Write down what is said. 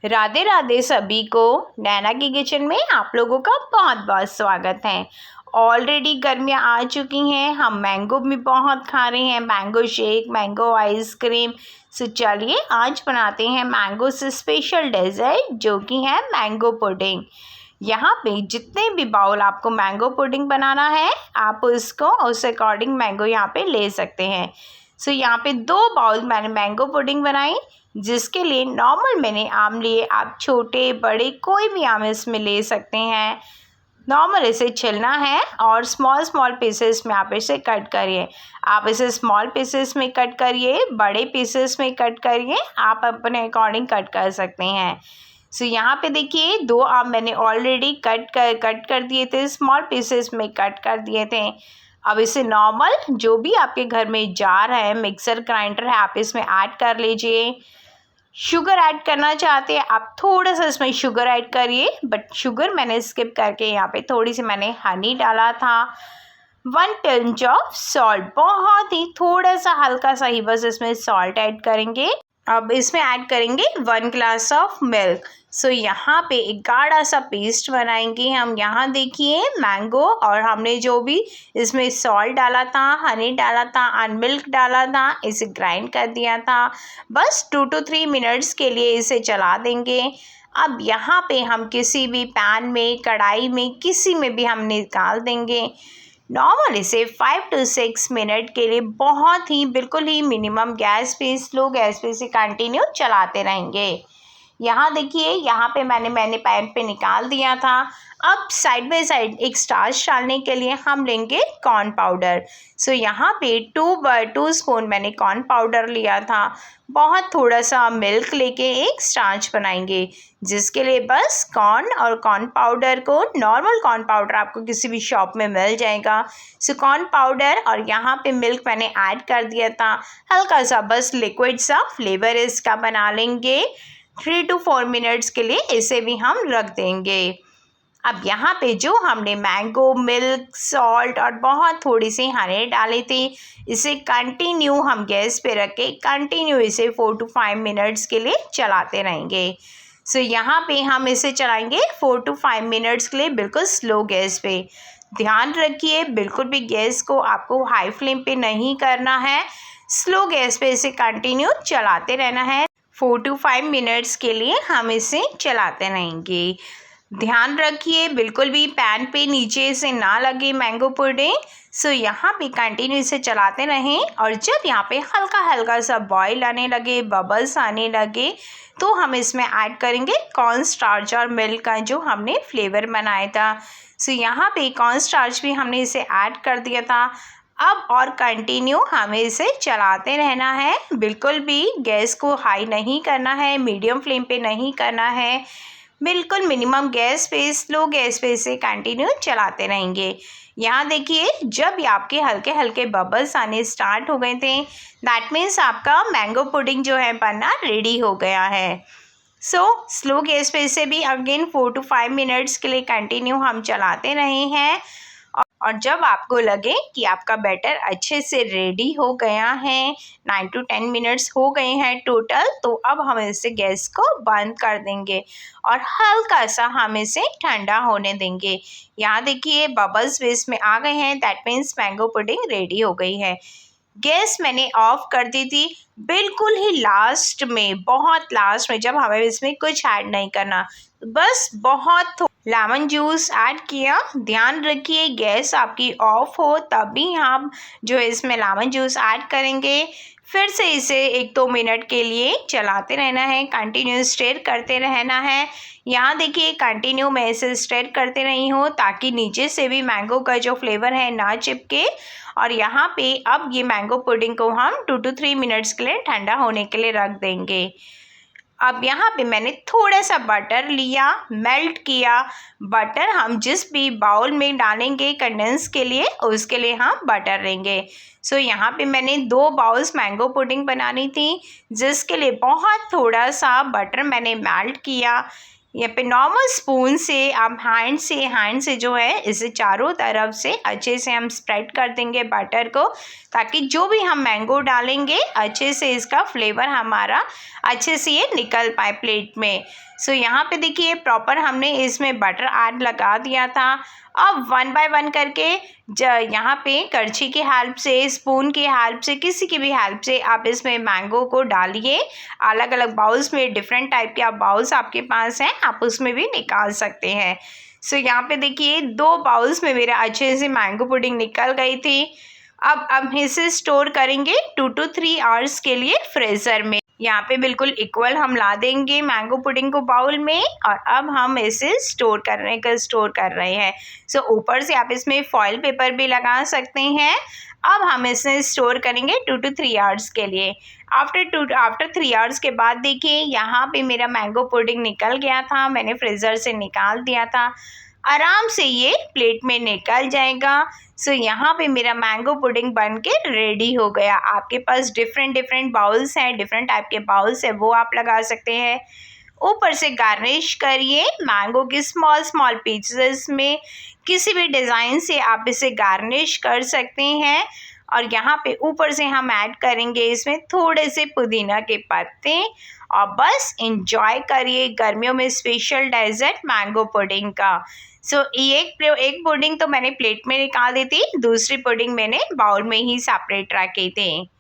राधे राधे सभी को। नैना की किचन में आप लोगों का बहुत बहुत स्वागत है। ऑलरेडी गर्मियाँ आ चुकी हैं, हम मैंगो भी बहुत खा रहे हैं, मैंगो शेक, मैंगो आइसक्रीम। सो चलिए आज बनाते हैं मैंगो से स्पेशल डेजर्ट जो कि है मैंगो पुडिंग। यहाँ पे जितने भी बाउल आपको मैंगो पुडिंग बनाना है आप उसको उस अकॉर्डिंग मैंगो यहाँ पे ले सकते हैं। सो यहाँ पे 2 बाउल मैंने मैंगो पुडिंग बनाई, जिसके लिए नॉर्मल मैंने आम लिए। आप छोटे बड़े कोई भी आम इसमें ले सकते हैं। नॉर्मल इसे छिलना है और स्मॉल स्मॉल पीसेस में आप इसे कट करिए। आप इसे स्मॉल पीसेस में कट करिए, बड़े पीसेस में कट करिए, आप अपने अकॉर्डिंग कट कर सकते हैं। सो यहाँ पे देखिए 2 आम मैंने ऑलरेडी कट कर दिए थे, स्मॉल पीसेस में कट कर दिए थे। अब इसे नॉर्मल जो भी आपके घर में जार है, मिक्सर ग्राइंडर है, आप इसमें ऐड कर लीजिए। शुगर ऐड करना चाहते हैं आप थोड़ा सा इसमें शुगर ऐड करिए, बट शुगर मैंने स्किप करके यहाँ पे थोड़ी सी मैंने हनी डाला था। 1 पिंच ऑफ सॉल्ट, बहुत ही थोड़ा सा हल्का सा ही बस इसमें सॉल्ट ऐड करेंगे। अब इसमें ऐड करेंगे 1 ग्लास ऑफ मिल्क। सो यहाँ पे एक गाढ़ा सा पेस्ट बनाएंगे हम। यहाँ देखिए मैंगो और हमने जो भी इसमें सॉल्ट डाला था, हनी डाला था और मिल्क डाला था, इसे ग्राइंड कर दिया था। बस 2 to 3 मिनट्स के लिए इसे चला देंगे। अब यहाँ पे हम किसी भी पैन में, कढ़ाई में, किसी में भी हम निकाल देंगे। नॉर्मल इसे 5 to 6 मिनट के लिए बहुत ही बिल्कुल ही मिनिमम गैस पे, स्लो गैस पे इसे कंटिन्यू चलाते रहेंगे। यहाँ देखिए यहाँ पे मैंने पैन पे निकाल दिया था। अब साइड बाय साइड एक स्टार्च डालने के लिए हम लेंगे कॉर्न पाउडर। सो यहाँ पे 2 स्पून मैंने कॉर्न पाउडर लिया था। बहुत थोड़ा सा मिल्क लेके एक स्टार्च बनाएंगे, जिसके लिए बस कॉर्न और कॉर्न पाउडर को, नॉर्मल कॉर्न पाउडर आपको किसी भी शॉप में मिल जाएगा। सो कॉर्न पाउडर और यहाँ पे मिल्क मैंने ऐड कर दिया था। हल्का सा बस लिक्विड सा फ्लेवर इसका बना लेंगे। 3 to 4 मिनट्स के लिए इसे भी हम रख देंगे। अब यहाँ पे जो हमने मैंगो, मिल्क, सॉल्ट और बहुत थोड़ी सी हनी डाली थी, इसे कंटिन्यू हम गैस पे रख के कंटिन्यू इसे 4 to 5 मिनट्स के लिए चलाते रहेंगे। सो यहाँ पे हम इसे चलाएंगे 4 to 5 मिनट्स के लिए बिल्कुल स्लो गैस पे। ध्यान रखिए बिल्कुल भी गैस को आपको हाई फ्लेम पे नहीं करना है, स्लो गैस पे इसे कंटिन्यू चलाते रहना है। 4 to 5 मिनट्स के लिए हम इसे चलाते रहेंगे। ध्यान रखिए बिल्कुल भी पैन पे नीचे से ना लगे मैंगो पुडिंग। सो यहाँ पे कंटिन्यू इसे चलाते रहें और जब यहाँ पे हल्का हल्का सा बॉईल आने लगे, बबल्स आने लगे, तो हम इसमें ऐड करेंगे कॉर्न स्टार्च और मिल्क का जो हमने फ्लेवर बनाया था। सो यहाँ पे कॉर्न स्टार्च भी हमने इसे ऐड कर दिया था। अब और कंटिन्यू हमें इसे चलाते रहना है, बिल्कुल भी गैस को हाई नहीं करना है, मीडियम फ्लेम पे नहीं करना है, बिल्कुल मिनिमम गैस पे, स्लो गैस पे इसे कंटिन्यू चलाते रहेंगे। यहाँ देखिए जब ये आपके हल्के हल्के बबल्स आने स्टार्ट हो गए थे, दैट मीन्स आपका मैंगो पुडिंग जो है बनना रेडी हो गया है। सो स्लो गैस पे इसे भी अगेन 4 to 5 मिनट्स के लिए कंटिन्यू हम चलाते रहे हैं। और जब आपको लगे कि आपका बैटर अच्छे से रेडी हो गया है, 9 to 10 मिनट्स हो गए हैं टोटल, तो अब हम इसे गैस को बंद कर देंगे और हल्का सा हम इसे ठंडा होने देंगे। यहाँ देखिए बबल्स भी इसमें आ गए हैं, that means mango pudding ready हो गई है। गैस मैंने ऑफ कर दी थी बिल्कुल ही लास्ट में, बहुत लास्ट में, जब हमें इसमें कुछ ऐड नहीं करना, बस बहुत लेमन जूस ऐड किया। ध्यान रखिए गैस आपकी ऑफ हो तभी हम जो इसमें लेमन जूस ऐड करेंगे। फिर से इसे 1-2 मिनट के लिए चलाते रहना है, कंटिन्यू स्टेर करते रहना है। यहाँ देखिए कंटिन्यू मैं इसे स्टेर करते रही हूँ ताकि नीचे से भी मैंगो का जो फ्लेवर है ना चिपके। और यहाँ पे अब ये मैंगो पुडिंग को हम 2 to 3 मिनट्स के लिए ठंडा होने के लिए रख देंगे। अब यहाँ पे मैंने थोड़ा सा बटर लिया, मेल्ट किया। बटर हम जिस भी बाउल में डालेंगे कंडेंस के लिए, उसके लिए हम बटर लेंगे। सो यहाँ पे मैंने 2 बाउल्स मैंगो पुडिंग बनानी थी, जिसके लिए बहुत थोड़ा सा बटर मैंने मेल्ट किया। यहाँ पे नॉर्मल स्पून से आप हैंड से जो है इसे चारों तरफ से अच्छे से हम स्प्रेड कर देंगे बटर को, ताकि जो भी हम मैंगो डालेंगे अच्छे से इसका फ्लेवर हमारा अच्छे से ये निकल पाए प्लेट में। सो यहाँ पे देखिए प्रॉपर हमने इसमें बटर ऐड लगा दिया था। अब वन बाय वन करके यहाँ पे करछी की हेल्प से, स्पून की हेल्प से, किसी की भी हेल्प से आप इसमें मैंगो को डालिए। अलग अलग बाउल्स में, डिफरेंट टाइप के आप बाउल्स आपके पास हैं, आप उसमें भी निकाल सकते हैं। सो यहाँ पे देखिए 2 बाउल्स में मेरा अच्छे से मैंगो पुडिंग निकल गई थी। अब इसे स्टोर करेंगे 2 to 3 आवर्स के लिए फ्रीज़र में। यहाँ पे बिल्कुल इक्वल हम ला देंगे मैंगो पुडिंग को बाउल में, और अब हम इसे स्टोर कर रहे हैं। सो ऊपर से आप इसमें फॉइल पेपर भी लगा सकते हैं। अब हम इसे स्टोर करेंगे 2 to 3 आवर्स के लिए। आफ्टर 3 आवर्स के बाद देखिए यहाँ पे मेरा मैंगो पुडिंग निकल गया था, मैंने फ्रीज़र से निकाल दिया था। आराम से ये प्लेट में निकल जाएगा। सो यहाँ पे मेरा मैंगो पुडिंग बन के रेडी हो गया। आपके पास डिफरेंट बाउल्स हैं, डिफरेंट टाइप के बाउल्स हैं, वो आप लगा सकते हैं। ऊपर से गार्निश करिए मैंगो के स्मॉल पीसेस में, किसी भी डिज़ाइन से आप इसे गार्निश कर सकते हैं। और यहाँ पे ऊपर से हम ऐड करेंगे इसमें थोड़े से पुदीना के पत्ते, और बस इंजॉय करिए गर्मियों में स्पेशल डेजर्ट मैंगो पुडिंग का। सो एक पुडिंग तो मैंने प्लेट में निकाल दी थी, दूसरी पुडिंग मैंने बाउल में ही सेपरेट रखी थी।